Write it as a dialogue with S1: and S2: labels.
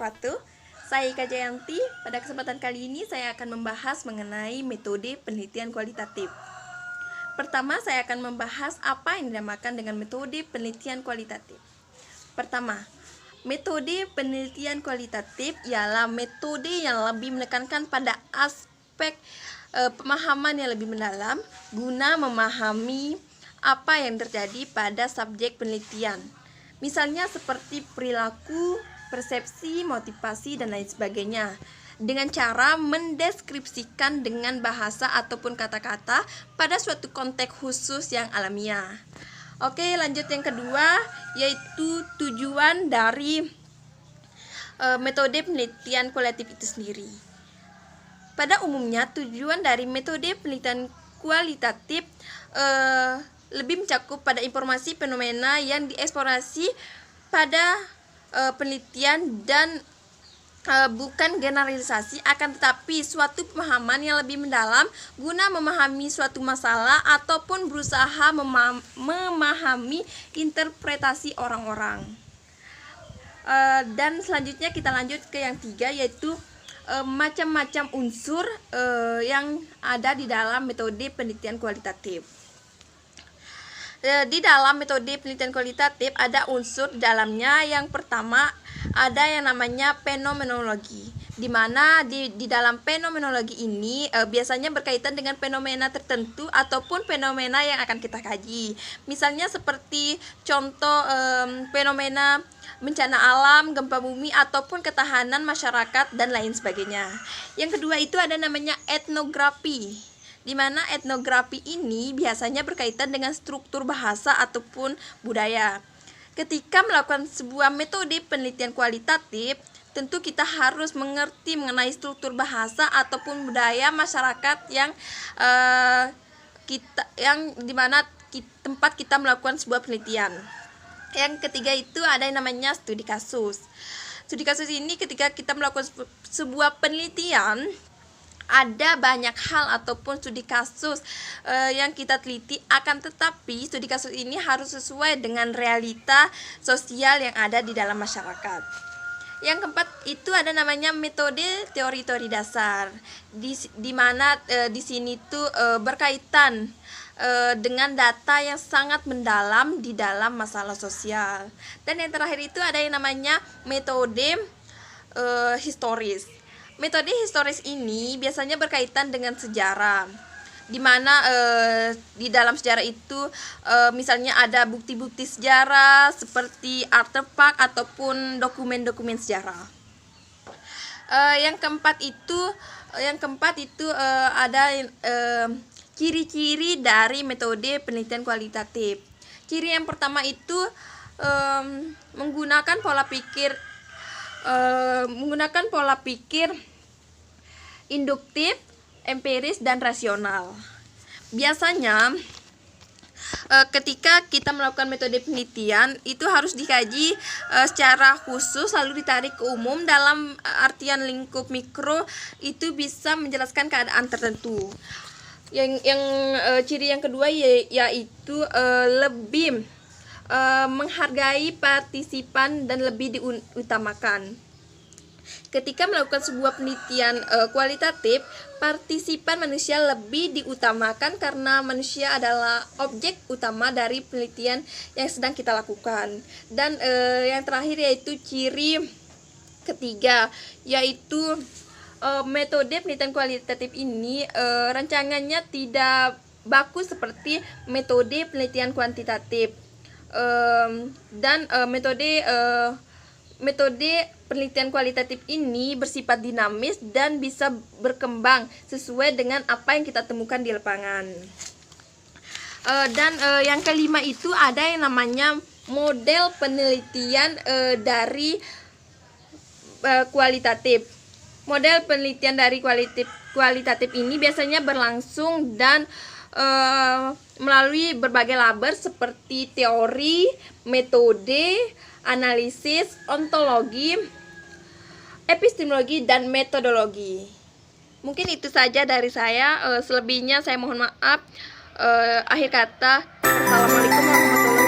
S1: wabarakatuh. Saya Ika Jayanti. Pada kesempatan kali ini saya akan membahas mengenai metode penelitian kualitatif. Pertama, saya akan membahas apa yang dinamakan dengan metode penelitian kualitatif. Pertama, metode penelitian kualitatif ialah metode yang lebih menekankan pada aspek pemahaman yang lebih mendalam guna memahami apa yang terjadi pada subjek penelitian. Misalnya seperti perilaku, persepsi, motivasi, dan lain sebagainya, dengan cara mendeskripsikan dengan bahasa ataupun kata-kata pada suatu konteks khusus yang alamiah. Oke, lanjut yang kedua, yaitu tujuan dari metode penelitian kualitatif itu sendiri. Pada umumnya, tujuan dari metode penelitian kualitatif lebih mencakup pada informasi fenomena yang dieksplorasi pada penelitian dan bukan generalisasi, akan tetapi suatu pemahaman yang lebih mendalam guna memahami suatu masalah ataupun berusaha memahami interpretasi orang-orang. Dan selanjutnya kita lanjut ke yang tiga, yaitu macam-macam unsur yang ada di dalam metode penelitian kualitatif. Di dalam metode penelitian kualitatif ada unsur di dalamnya. Yang pertama ada yang namanya fenomenologi, di mana di dalam fenomenologi ini biasanya berkaitan dengan fenomena tertentu ataupun fenomena yang akan kita kaji. Misalnya seperti contoh fenomena bencana alam, gempa bumi, ataupun ketahanan masyarakat dan lain sebagainya. Yang kedua itu ada namanya etnografi, di mana etnografi ini biasanya berkaitan dengan struktur bahasa ataupun budaya. Ketika melakukan sebuah metode penelitian kualitatif, tentu kita harus mengerti mengenai struktur bahasa ataupun budaya masyarakat yang tempat kita melakukan sebuah penelitian. Yang ketiga itu ada yang namanya studi kasus. Studi kasus ini ketika kita melakukan sebuah penelitian, ada banyak hal ataupun studi kasus yang kita teliti, akan tetapi studi kasus ini harus sesuai dengan realita sosial yang ada di dalam masyarakat. Yang keempat itu ada namanya metode teori-teori dasar, di mana di sini tuh berkaitan dengan data yang sangat mendalam di dalam masalah sosial. Dan yang terakhir itu ada yang namanya metode historis. Metode historis ini biasanya berkaitan dengan sejarah, di mana di dalam sejarah itu misalnya ada bukti-bukti sejarah seperti artefak ataupun dokumen-dokumen sejarah. Yang keempat itu ada ciri-ciri dari metode penelitian kualitatif. Ciri yang pertama itu menggunakan pola pikir induktif, empiris, dan rasional. Biasanya ketika kita melakukan metode penelitian itu harus dikaji secara khusus lalu ditarik ke umum. Dalam artian lingkup mikro itu bisa menjelaskan keadaan tertentu. Ciri yang kedua yaitu lebih menghargai partisipan dan lebih diutamakan. Ketika melakukan sebuah penelitian kualitatif, partisipan manusia lebih diutamakan karena manusia adalah objek utama dari penelitian yang sedang kita lakukan. Dan yang terakhir yaitu ciri ketiga, yaitu metode penelitian kualitatif ini rancangannya tidak baku seperti metode penelitian kuantitatif. Metode penelitian kualitatif ini bersifat dinamis dan bisa berkembang sesuai dengan apa yang kita temukan di lapangan. Yang kelima itu ada yang namanya model penelitian dari kualitatif. Model penelitian dari kualitatif ini biasanya berlangsung dan melalui berbagai laber seperti teori, metode, analisis, ontologi, epistemologi, dan metodologi. Mungkin itu saja dari saya. Selebihnya saya mohon maaf. Akhir kata, assalamualaikum warahmatullahi wabarakatuh.